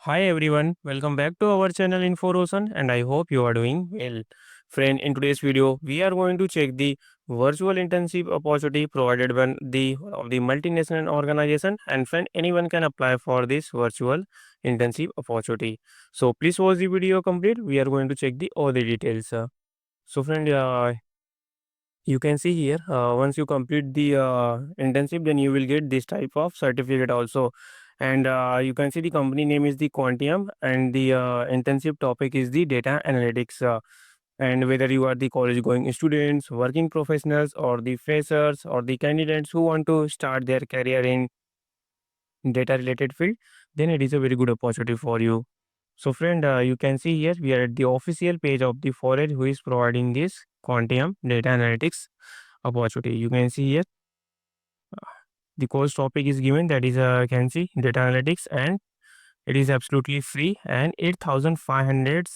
Hi everyone, welcome back to our channel Info Roshan and I hope you are doing well. Friend, in today's video, we are going to check the virtual internship opportunity provided by the multinational organization and friend, anyone can apply for this virtual internship opportunity. So please watch the video complete. We are going to check the all the details. So friend, you can see here once you complete the internship then you will get this type of certificate also, and you can see the company name is the Quantium and the internship topic is the data analytics, and whether you are the college going students, working professionals, or the freshers or the candidates who want to start their career in data related field, then it is a very good opportunity for you. So friend, you can see here we are at the official page of the Forage who is providing this Quantium data analytics opportunity. You can see here the course topic is given, that is can see data analytics, and it is absolutely free, and 8,500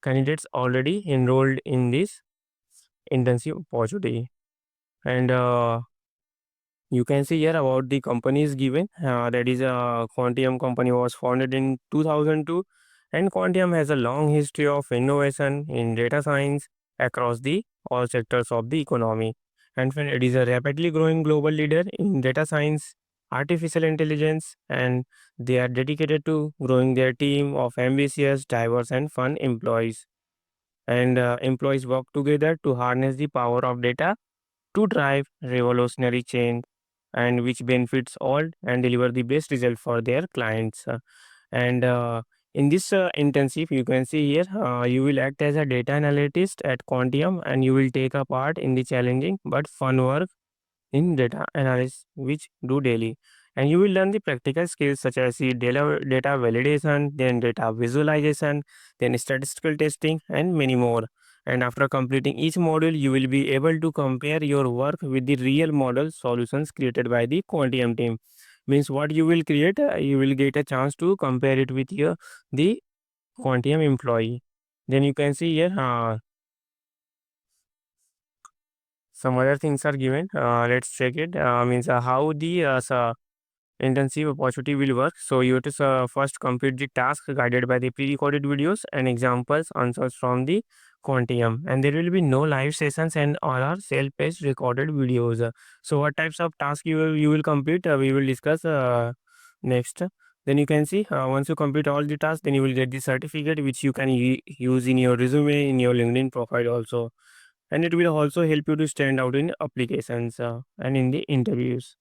candidates already enrolled in this internship opportunity. And you can see here about the companies given, that is Quantium company was founded in 2002, and Quantium has a long history of innovation in data science across the all sectors of the economy. And when it is a rapidly growing global leader in data science, artificial intelligence, and they are dedicated to growing their team of ambitious, diverse, and fun employees. And employees work together to harness the power of data to drive revolutionary change, and which benefits all and deliver the best result for their clients. And in this internship, you can see here, you will act as a data analyst at Quantium, and you will take a part in the challenging but fun work in data analysis which do daily, and you will learn the practical skills such as the data validation, then data visualization, then statistical testing, and many more. And after completing each module you will be able to compare your work with the real model solutions created by the Quantium team. Means what you will create, you will get a chance to compare it with your the Quantium employee. Then you can see here some other things are given. Let's check it. Means how the internship opportunity will work. So you have to first complete the task guided by the pre-recorded videos and examples answers from the Quantium, and there will be no live sessions and all are self-paced recorded videos. So what types of tasks you will complete, we will discuss next. Then you can see once you complete all the tasks, then you will get the certificate which you can use in your resume, in your LinkedIn profile also, and it will also help you to stand out in applications and in the interviews.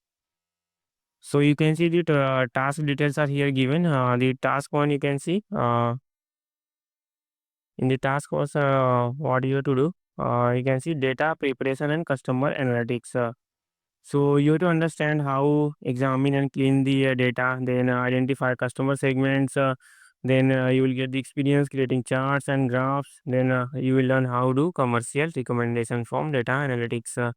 So you can see the task details are here given. The task one you can see in the task was what you have to do. You can see data preparation and customer analytics. So you have to understand how examine and clean the data, then identify customer segments. Then you will get the experience creating charts and graphs. Then you will learn how to commercial recommendation from data analytics.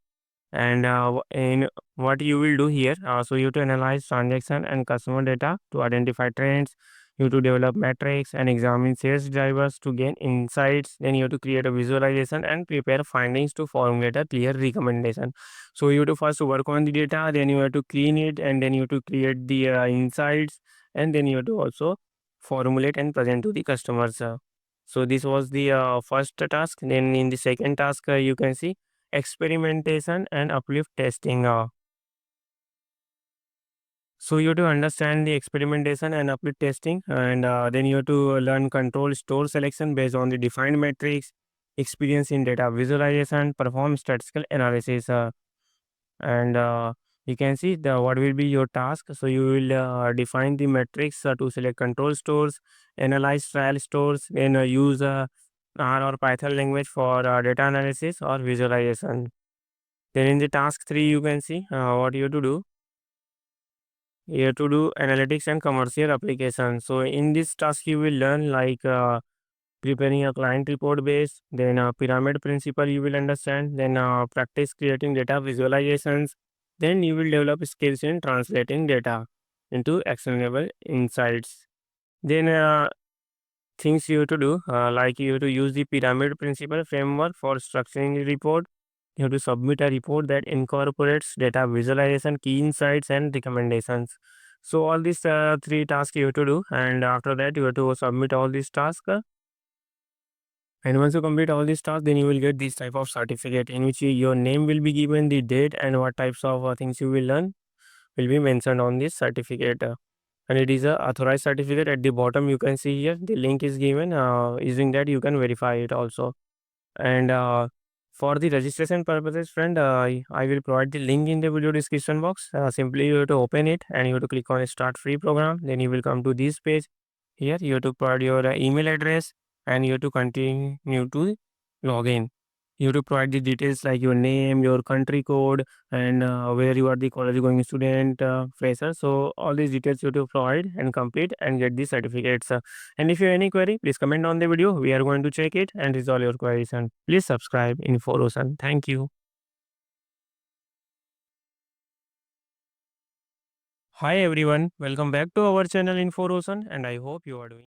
And in what you will do here, so you have to analyze transaction and customer data to identify trends. You have to develop metrics and examine sales drivers to gain insights. Then you have to create a visualization and prepare findings to formulate a clear recommendation. So you have to first work on the data, then you have to clean it, and then you have to create the insights, and then you have to also formulate and present to the customers. So this was the first task. Then in the second task, you can see experimentation and uplift testing. So you have to understand the experimentation and uplift testing, and then you have to learn control store selection based on the defined metrics, experience in data visualization, perform statistical analysis, and you can see the what will be your task. So you will define the metrics to select control stores, analyze trial stores, then use R or Python language for data analysis or visualization. Then in the task 3, you can see what you have to do. You have to do analytics and commercial application. So in this task, you will learn like preparing a client report base, then pyramid principle you will understand, then practice creating data visualizations, then you will develop skills in translating data into actionable insights. Then things you have to do, like you have to use the pyramid principle framework for structuring the report. You have to submit a report that incorporates data visualization, key insights, and recommendations. So all these three tasks you have to do, and after that you have to submit all these tasks. And once you complete all these tasks, then you will get this type of certificate in which your name will be given, the date, and what types of things you will learn will be mentioned on this certificate. And it is a authorized certificate. At the bottom you can see here the link is given. Using that you can verify it also. And for the registration purposes, friend, I will provide the link in the video description box. Simply you have to open it and you have to click on start free program. Then you will come to this page. Here you have to provide your email address and you have to continue to log in. You have to provide the details like your name, your country code, and where you are the college going student, fresher. So all these details you have to provide and complete and get the certificates. And if you have any query, please comment on the video. We are going to check it and resolve your queries. And please subscribe in Ocean. Thank you. Hi everyone, welcome back to our channel Info Ocean, and I hope you are doing